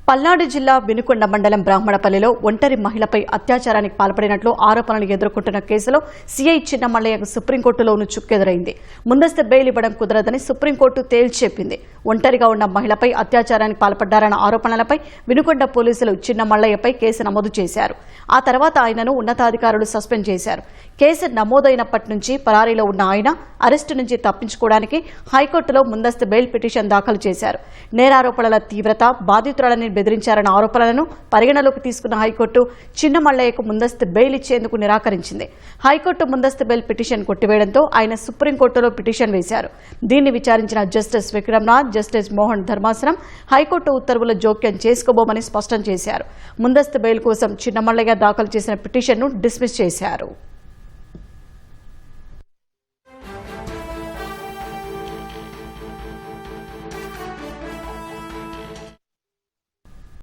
పల్నాడు జిల్లా వినుకొండ మండలం బ్రాహ్మణపల్లిలో ఒంటరి మహిళపై అత్యాచారానికి పాల్పడినట్లు ఆరోపణలు ఎదుర్కొంటున్న కేసులో సీఐ చిన్నమల్లయ్యకు సుప్రీంకోర్టులోనూ చుక్కెదురైంది. ముందస్తు బెయిల్ ఇవ్వడం కుదరదని సుప్రీంకోర్టు తేల్చెప్పింది. ఒంటరిగా ఉన్న మహిళపై అత్యాచారానికి పాల్పడ్డారన్న ఆరోపణలపై వినుకొండ పోలీసులు చిన్నమల్లయ్యపై కేసు నమోదు చేశారు. ఆ తర్వాత ఆయనను ఉన్నతాధికారులు సస్పెండ్ చేశారు. కేసు నమోదైనప్పటి నుంచి పరారీలో ఉన్న ఆయన అరెస్టు నుంచి తప్పించుకోవడానికి హైకోర్టులో ముందస్తు బెయిల్ పిటిషన్ దాఖలు చేశారు. నేరారోపణల తీవ్రత, బాధితురాలని బెదిరించారన్న ఆరోపణలను పరిగణలోకి తీసుకున్న హైకోర్టు చిన్నమల్లయ్యకు ముందస్తు బెయిల్ ఇచ్చేందుకు నిరాకరించింది. హైకోర్టు ముందస్తు బెయిల్ పిటిషన్ కొట్టివేయడంతో ఆయన సుప్రీంకోర్టులో పిటిషన్ వేశారు. దీన్ని విచారించిన జస్టిస్ విక్రమ్నాథ్, జస్టిస్ మోహన్ ధర్మాసనం హైకోర్టు ఉత్తర్వుల జోక్యం చేసుకోబోమని స్పష్టం చేశారు. ముందస్తు బెయిల్ కోసం చిన్నమల్లయ్య దాఖలు చేసిన పిటిషన్ను డిస్మిస్ చేశారు.